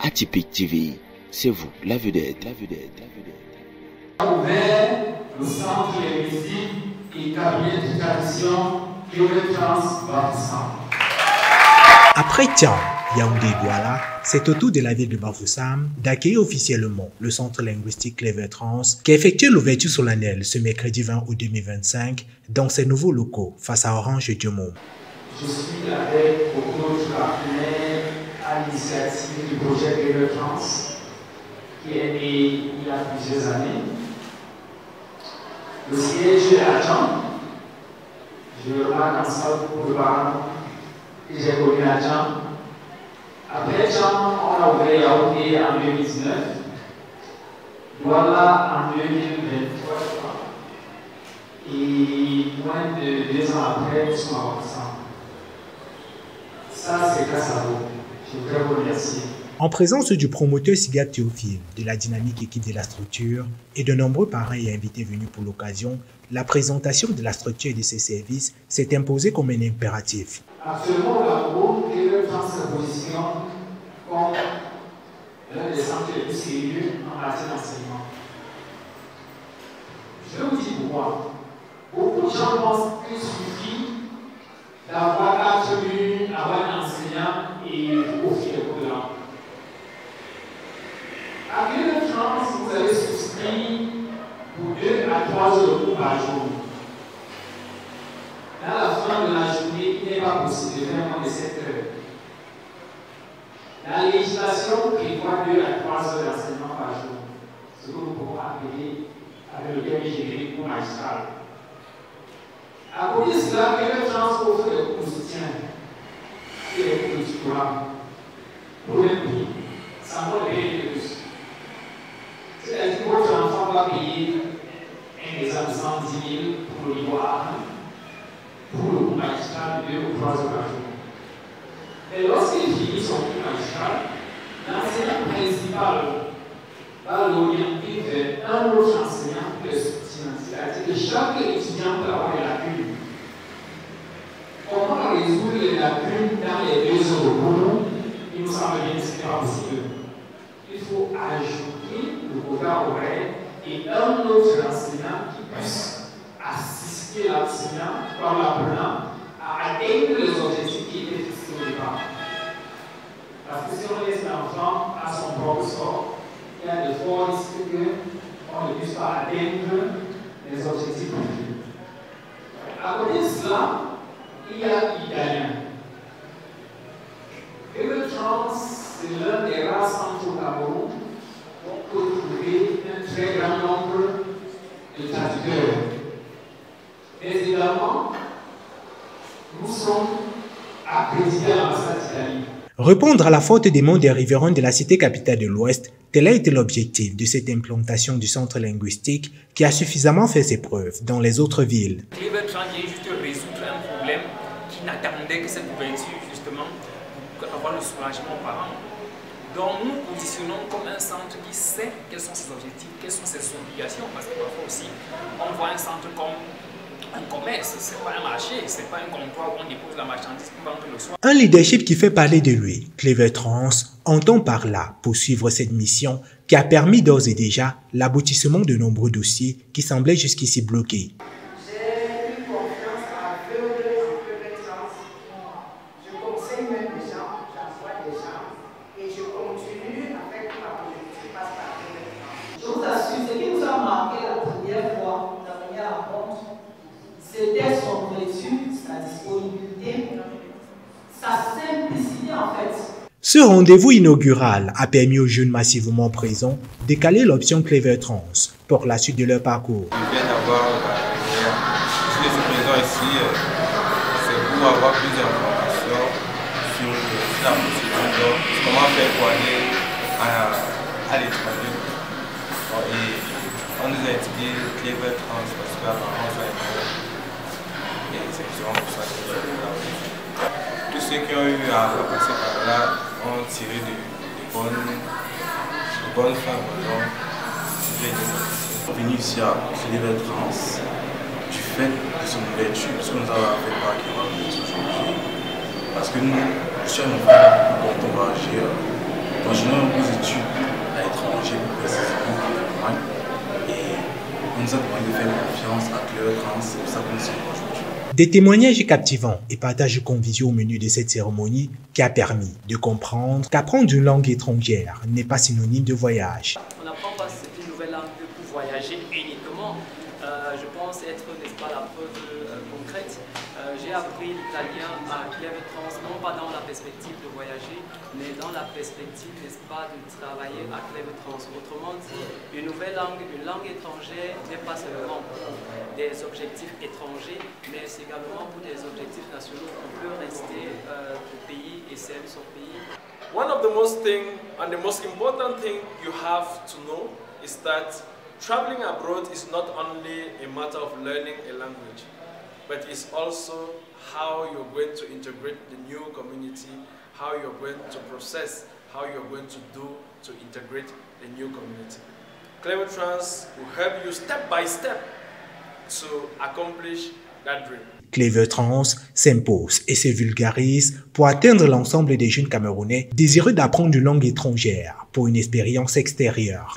Atypique TV, c'est vous, la vedette, la vedette, la vedette. Ouvert le centre linguistique et cabinet de traduction Clever Trans Bafoussam. Après Tian, Yaoundé Douala, c'est au tour de la ville de Bafoussam d'accueillir officiellement le centre linguistique Clever Trans qui a effectué l'ouverture solennelle ce mercredi 20 août 2025 dans ses nouveaux locaux face à Orange et Diomom. Je suis avec beaucoup de partenaires à l'initiative du projet Clever Trans qui est né il y a plusieurs années. Le siège est à Tian. Je remarque en salle pour le parent que j'ai connu à Tian. Après Tian, on a ouvert Yaoundé en 2019. Douala en 2023, je crois. Et moins de 2 ans après, nous sommes à Bafoussam. Ça, c'est grâce à vous. Je voudrais vous remercier. En présence du promoteur Sigat Théophile, de la dynamique équipe de la structure et de nombreux parents et invités venus pour l'occasion, la présentation de la structure et de ses services s'est imposée comme un impératif. Actuellement, la groupe Clever Trans se positionne comme l'un des centres les plus sérieux en matière d'enseignement. Je vous dis pourquoi. Beaucoup de gens pensent qu'il suffit d'avoir 4 murs, avoir un enseignant et offrir le cours de langue. À Clever Trans, vous avez souscrit pour 2 à 3 heures de cours par jour. À la fin de la journée, il n'est pas possible de faire moins de 7 heures. La législation prévoit 2 à 3 heures d'enseignement par jour, ce que nous pouvons appeler avec le terme générique cours magistral. À côté de cela, Clever Trans offre des cours de soutien et des cours de tutorat pour le prix, sans moins de payer de plus. C'est-à-dire que votre enfant va payer un examen de 110 000 pour le niveau A1, pour le cours magistral de 2 ou 3 heures par jour. Mais lorsqu'il finit son cours magistral, l'enseignant principal va l'orienter vers un autre enseignant pour le soutien. C'est-à-dire que chaque étudiant peut avoir des lacunes. Comment résoudre les lacunes dans les 2 heures de cours? Il nous semble bien que ce n'est pas possible. Il faut ajouter le programme horaire et un autre enseignant qui puisse assister l'enseignant par l'apprenant à atteindre les objectifs qui étaient fixés au départ. Parce que si on laisse l'enfant à son propre sort, il y a de forts risques qu'on ne puisse pas atteindre les objectifs prévus. À côté de cela, il y a l'italien. Clever Trans, c'est l'un des rares centres au Cameroun où on peut trouver un très grand nombre de traducteurs. Mais également, nous sommes accrédités à l'ambassade d'Italie. Répondre à la forte demande des riverains de la cité capitale de l'Ouest, tel a été l'objectif de cette implantation du centre linguistique qui a suffisamment fait ses preuves dans les autres villes. Clever Trans vient juste résoudre un problème qui n'attendait que cette ouverture justement pour avoir le soulagement aux parents. Donc nous nous positionnons comme un centre qui sait quels sont ses objectifs, quelles sont ses obligations, parce que parfois aussi on voit un centre comme un commerce, ce n'est pas un marché, ce n'est pas un comptoir où on dépose la marchandise pour vendre le soir. Un leadership qui fait parler de lui, Clever Trans entend par là poursuivre cette mission qui a permis d'ores et déjà l'aboutissement de nombreux dossiers qui semblaient jusqu'ici bloqués. J'ai eu confiance aveugle en Clever Trans. Je conseille même des gens, j'envoie des gens et je continue avec ma politique qui passe par Clever Trans. Je vous assure, ce qui nous a marqué la première fois, la première rencontre, c'était son ouverture, sa disponibilité, sa simplicité en fait. Ce rendez-vous inaugural a permis aux jeunes massivement présents de caler l'option Clever Trans pour la suite de leur parcours. Je viens d'avoir si je suis présent ici, c'est pour avoir plus d'informations sur la procédure, comment faire pour aller à l'étranger. Et on nous a expliqué Clever Trans parce qu'apparemment ça est tous ceux qui ont eu à passer par là ont tiré de bonnes fins. Donc, je suis venu ici à Clever Trans du fait de son ouverture, ce que nous avons fait par aujourd'hui. Parce que nous sommes beaucoup encouragés continuons nos études à l'étranger, précisément en Allemagne. Et on nous a demandé de faire confiance à Clever Trans, c'est pour ça qu'on s'est aujourd'hui. Des témoignages captivants et partages conviviaux au menu de cette cérémonie qui a permis de comprendre qu'apprendre une langue étrangère n'est pas synonyme de voyage. On n'apprend pas cette nouvelle langue pour voyager uniquement. Je pense être, n'est-ce pas, la preuve concrète. J'ai appris l'italien à Clever Trans, non pas dans la perspective de voyager, mais dans la perspective, n'est-ce pas, de travailler à Clever Trans. Autrement dit, une nouvelle langue, une langue étrangère n'est pas seulement pour des objectifs étrangers, mais c'est également pour des objectifs nationaux. On peut rester au pays et servir son pays. One of the most important thing you have to know is that traveling abroad is not only a matter of learning a language, but it's also how you're going to integrate the new community, how you're going to process, how you're going to do to integrate the new community. Clever Trans will help you step by step to accomplish that dream. Clever Trans s'impose et se vulgarise pour atteindre l'ensemble des jeunes Camerounais désireux d'apprendre une langue étrangère pour une expérience extérieure.